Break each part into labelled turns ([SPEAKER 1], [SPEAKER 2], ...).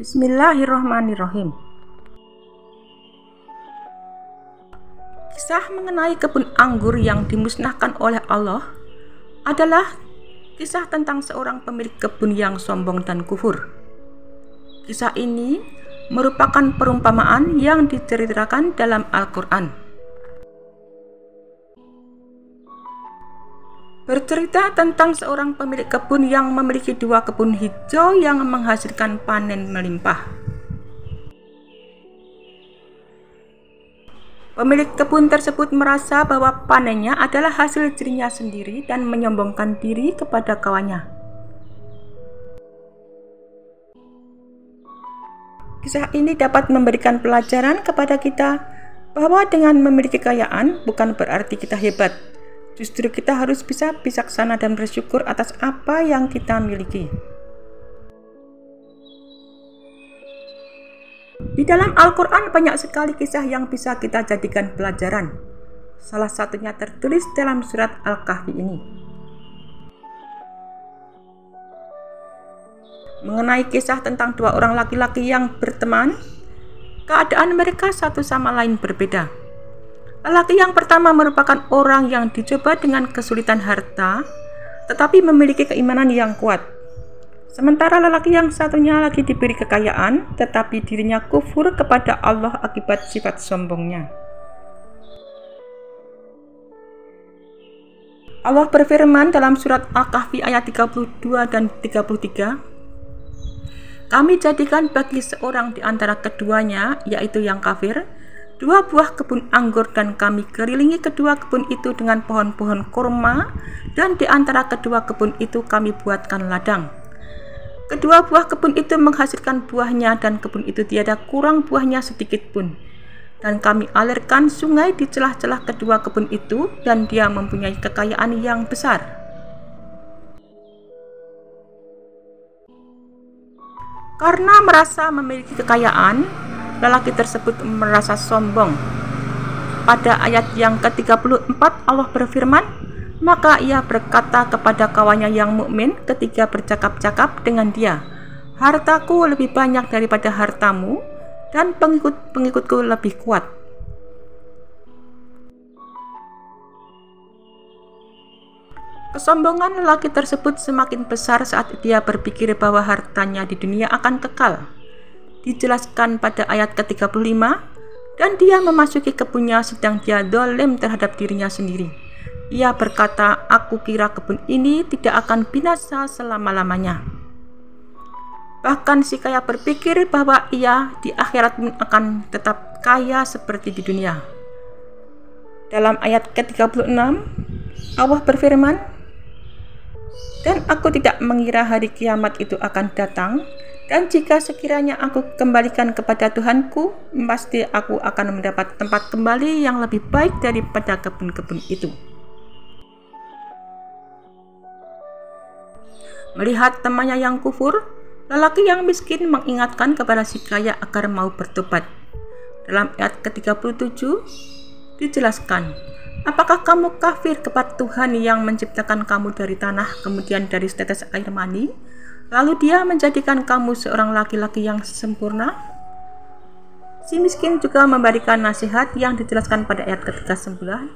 [SPEAKER 1] Bismillahirrahmanirrahim. Kisah mengenai kebun anggur yang dimusnahkan oleh Allah adalah kisah tentang seorang pemilik kebun yang sombong dan kufur. Kisah ini merupakan perumpamaan yang diceritakan dalam Al-Quran. Bercerita tentang seorang pemilik kebun yang memiliki 2 kebun hijau yang menghasilkan panen melimpah. Pemilik kebun tersebut merasa bahwa panennya adalah hasil dirinya sendiri dan menyombongkan diri kepada kawannya. Kisah ini dapat memberikan pelajaran kepada kita bahwa dengan memiliki kekayaan bukan berarti kita hebat. Justru kita harus bisa bijaksana dan bersyukur atas apa yang kita miliki. Di dalam Al-Quran banyak sekali kisah yang bisa kita jadikan pelajaran. Salah satunya tertulis dalam surat Al-Kahfi ini. Mengenai kisah tentang 2 orang laki-laki yang berteman, keadaan mereka satu sama lain berbeda. Lelaki yang pertama merupakan orang yang dicoba dengan kesulitan harta, tetapi memiliki keimanan yang kuat. Sementara lelaki yang satunya lagi diberi kekayaan, tetapi dirinya kufur kepada Allah akibat sifat sombongnya. Allah berfirman dalam surat Al-Kahfi ayat 32 dan 33, "Kami jadikan bagi seorang di antara keduanya, yaitu yang kafir, 2 buah kebun anggur dan kami kelilingi kedua kebun itu dengan pohon-pohon kurma dan di antara kedua kebun itu kami buatkan ladang. Kedua buah kebun itu menghasilkan buahnya dan kebun itu tiada kurang buahnya sedikit pun. Dan kami alirkan sungai di celah-celah kedua kebun itu dan dia mempunyai kekayaan yang besar." Karena merasa memiliki kekayaan, lelaki tersebut merasa sombong. Pada ayat yang ke-34 Allah berfirman, "Maka ia berkata kepada kawannya yang mukmin ketika bercakap-cakap dengan dia, 'Hartaku lebih banyak daripada hartamu dan pengikut-pengikutku lebih kuat.'" Kesombongan lelaki tersebut semakin besar saat dia berpikir bahwa hartanya di dunia akan kekal. Dijelaskan pada ayat ke-35, "Dan dia memasuki kebunnya sedang dia dolim terhadap dirinya sendiri. Ia berkata, 'Aku kira kebun ini tidak akan binasa selama-lamanya.' Bahkan si kaya berpikir bahwa ia di akhirat akan tetap kaya seperti di dunia." Dalam ayat ke-36, Allah berfirman, "Dan aku tidak mengira hari kiamat itu akan datang, dan jika sekiranya aku kembalikan kepada Tuhanku, pasti aku akan mendapat tempat kembali yang lebih baik daripada kebun-kebun itu." Melihat temannya yang kufur, lelaki yang miskin mengingatkan kepada si kaya agar mau bertobat. Dalam ayat ke-37 dijelaskan, "Apakah kamu kafir kepada Tuhan yang menciptakan kamu dari tanah, kemudian dari setetes air mani, lalu dia menjadikan kamu seorang laki-laki yang sempurna?" Si miskin juga memberikan nasihat yang dijelaskan pada ayat ke-39,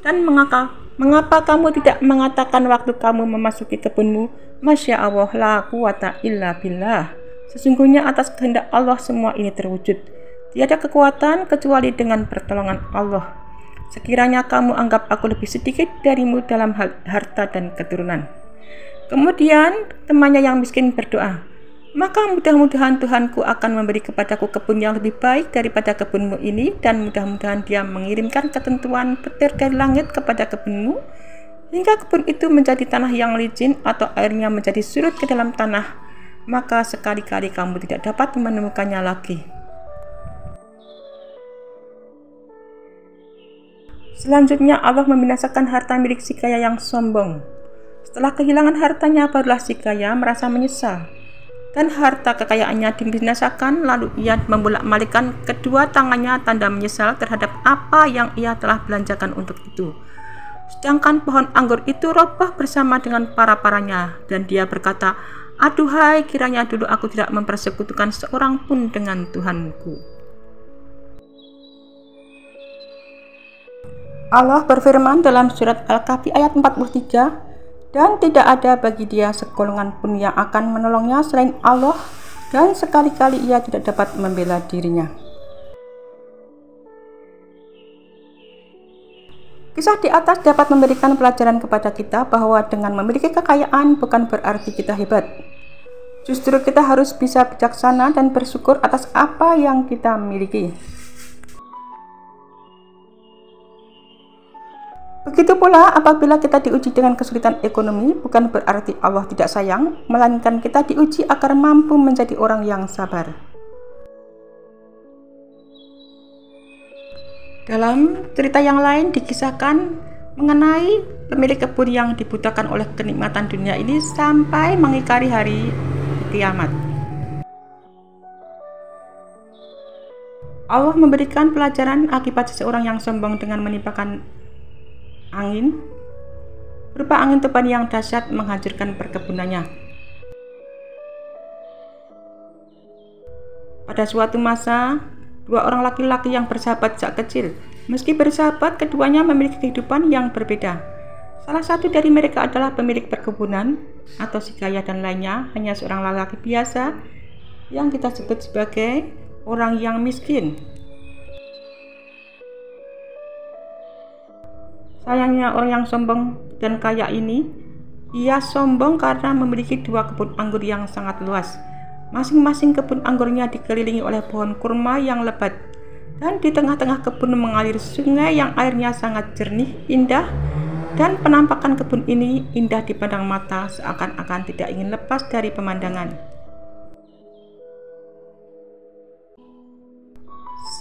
[SPEAKER 1] "Dan mengapa kamu tidak mengatakan waktu kamu memasuki kebunmu, 'Masya Allah, la quwata illa billah'? Sesungguhnya atas kehendak Allah semua ini terwujud. Tiada kekuatan kecuali dengan pertolongan Allah. Sekiranya kamu anggap aku lebih sedikit darimu dalam hal harta dan keturunan." Kemudian temannya yang miskin berdoa, "Maka mudah-mudahan Tuhanku akan memberi kepadaku kebun yang lebih baik daripada kebunmu ini, dan mudah-mudahan dia mengirimkan ketentuan petir dari langit kepada kebunmu, hingga kebun itu menjadi tanah yang licin atau airnya menjadi surut ke dalam tanah, maka sekali-kali kamu tidak dapat menemukannya lagi." Selanjutnya Allah membinasakan harta milik si kaya yang sombong. Setelah kehilangan hartanya, barulah si kaya merasa menyesal, dan harta kekayaannya dibinasakan. Lalu ia membolak-balikkan kedua tangannya tanda menyesal terhadap apa yang ia telah belanjakan untuk itu. Sedangkan pohon anggur itu roboh bersama dengan para-paranya, dan dia berkata, Aduhai, kiranya dulu aku tidak mempersekutukan seorang pun dengan Tuhanku. Allah berfirman dalam surat Al-Kahfi ayat 43, dan tidak ada bagi dia segolongan pun yang akan menolongnya selain Allah, dan sekali-kali ia tidak dapat membela dirinya. Kisah di atas dapat memberikan pelajaran kepada kita bahwa dengan memiliki kekayaan bukan berarti kita hebat. Justru kita harus bisa bijaksana dan bersyukur atas apa yang kita miliki. Begitu pula apabila kita diuji dengan kesulitan ekonomi, bukan berarti Allah tidak sayang, melainkan kita diuji agar mampu menjadi orang yang sabar. Dalam cerita yang lain dikisahkan mengenai pemilik kebun yang dibutakan oleh kenikmatan dunia ini sampai mengingkari hari kiamat. Allah memberikan pelajaran akibat seseorang yang sombong dengan menimpakan angin, berupa angin topan yang dahsyat menghancurkan perkebunannya. Pada suatu masa, dua orang laki-laki yang bersahabat sejak kecil. Meski bersahabat, keduanya memiliki kehidupan yang berbeda. Salah satu dari mereka adalah pemilik perkebunan atau si kaya, dan lainnya hanya seorang laki-laki biasa yang kita sebut sebagai orang yang miskin. Sayangnya orang yang sombong dan kaya ini, ia sombong karena memiliki dua kebun anggur yang sangat luas. Masing-masing kebun anggurnya dikelilingi oleh pohon kurma yang lebat, dan di tengah-tengah kebun mengalir sungai yang airnya sangat jernih, indah, dan penampakan kebun ini indah dipandang mata seakan-akan tidak ingin lepas dari pemandangan.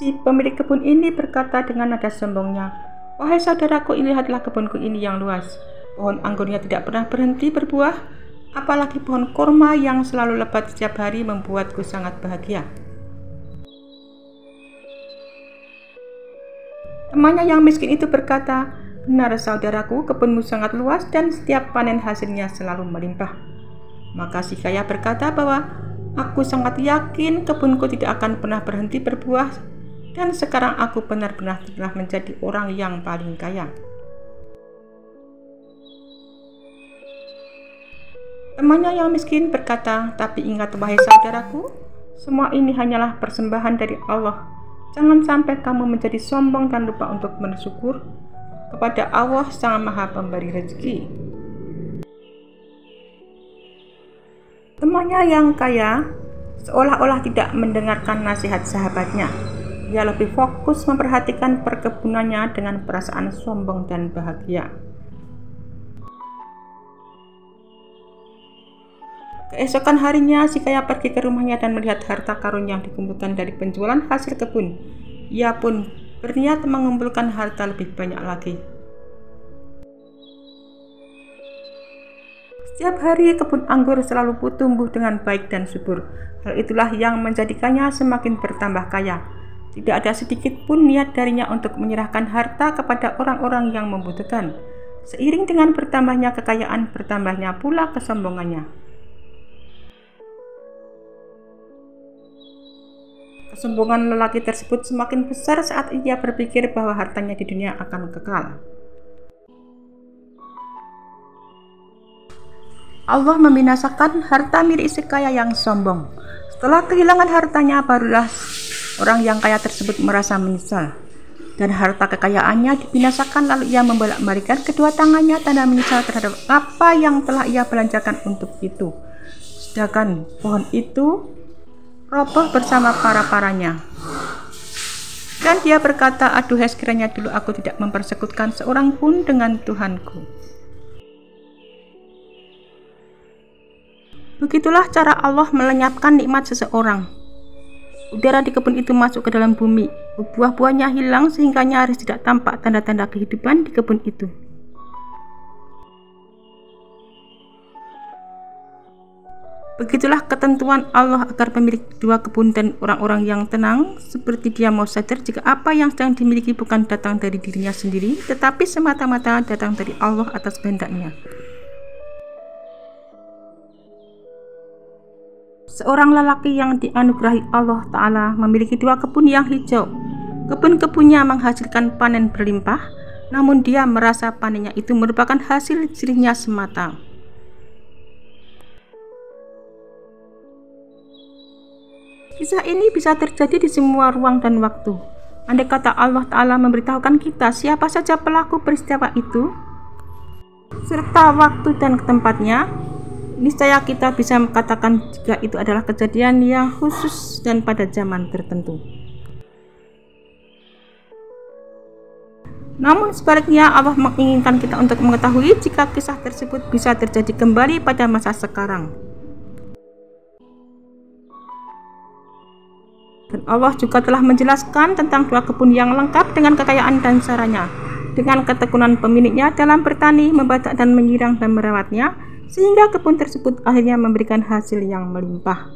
[SPEAKER 1] Si pemilik kebun ini berkata dengan nada sombongnya, "Wahai saudaraku, ini adalah kebunku ini yang luas. Pohon anggurnya tidak pernah berhenti berbuah, apalagi pohon kurma yang selalu lebat setiap hari membuatku sangat bahagia." Temannya yang miskin itu berkata, "Benar saudaraku, kebunmu sangat luas dan setiap panen hasilnya selalu melimpah." Maka si kaya berkata bahwa, "Aku sangat yakin kebunku tidak akan pernah berhenti berbuah, dan sekarang aku benar-benar telah menjadi orang yang paling kaya." Temannya yang miskin berkata, "Tapi ingat wahai saudaraku, semua ini hanyalah persembahan dari Allah. Jangan sampai kamu menjadi sombong dan lupa untuk bersyukur kepada Allah Sang Maha Pemberi rezeki." Temannya yang kaya seolah-olah tidak mendengarkan nasihat sahabatnya. Ia lebih fokus memperhatikan perkebunannya dengan perasaan sombong dan bahagia. Keesokan harinya, si kaya pergi ke rumahnya dan melihat harta karun yang dikumpulkan dari penjualan hasil kebun. Ia pun berniat mengumpulkan harta lebih banyak lagi. Setiap hari kebun anggur selalu tumbuh dengan baik dan subur. Hal itulah yang menjadikannya semakin bertambah kaya. Tidak ada sedikit pun niat darinya untuk menyerahkan harta kepada orang-orang yang membutuhkan. Seiring dengan bertambahnya kekayaan, bertambahnya pula kesombongannya. Kesombongan lelaki tersebut semakin besar saat ia berpikir bahwa hartanya di dunia akan kekal. Allah membinasakan harta milik si kaya yang sombong. Setelah kehilangan hartanya, barulah orang yang kaya tersebut merasa menyesal, dan harta kekayaannya dibinasakan. Lalu ia membolak-balikkan kedua tangannya tanda menyesal terhadap apa yang telah ia belanjakan untuk itu. Sedangkan pohon itu roboh bersama para-paranya. Dan dia berkata, "Aduhai, sekiranya dulu aku tidak mempersekutukan seorang pun dengan Tuhanku." Begitulah cara Allah melenyapkan nikmat seseorang. Udara di kebun itu masuk ke dalam bumi, buah-buahnya hilang sehingga nyaris tidak tampak tanda-tanda kehidupan di kebun itu. Begitulah ketentuan Allah agar pemilik dua kebun dan orang-orang yang tenang seperti dia mau sadar jika apa yang sedang dimiliki bukan datang dari dirinya sendiri, tetapi semata-mata datang dari Allah atas kehendaknya. Seorang lelaki yang dianugerahi Allah Ta'ala memiliki 2 kebun yang hijau. Kebun-kebunnya menghasilkan panen berlimpah, namun dia merasa panennya itu merupakan hasil jerihnya semata. Kisah ini bisa terjadi di semua ruang dan waktu. Andai kata Allah Ta'ala memberitahukan kita siapa saja pelaku peristiwa itu, serta waktu dan tempatnya, niscaya kita bisa mengatakan jika itu adalah kejadian yang khusus dan pada zaman tertentu. Namun sebaliknya, Allah menginginkan kita untuk mengetahui jika kisah tersebut bisa terjadi kembali pada masa sekarang. Dan Allah juga telah menjelaskan tentang 2 kebun yang lengkap dengan kekayaan dan saranya, dengan ketekunan pemiliknya dalam bertani, membajak dan menyiram dan merawatnya, sehingga kebun tersebut akhirnya memberikan hasil yang melimpah.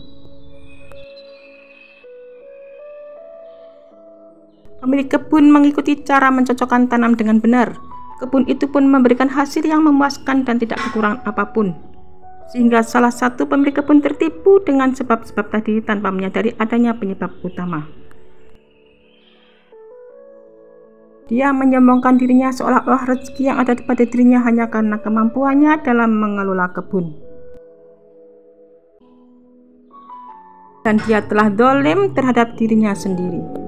[SPEAKER 1] Pemilik kebun mengikuti cara mencocokkan tanam dengan benar. Kebun itu pun memberikan hasil yang memuaskan dan tidak kekurangan apapun, sehingga salah satu pemilik kebun tertipu dengan sebab-sebab tadi tanpa menyadari adanya penyebab utama. Dia menyombongkan dirinya seolah-olah rezeki yang ada pada dirinya hanya karena kemampuannya dalam mengelola kebun. Dan dia telah zalim terhadap dirinya sendiri.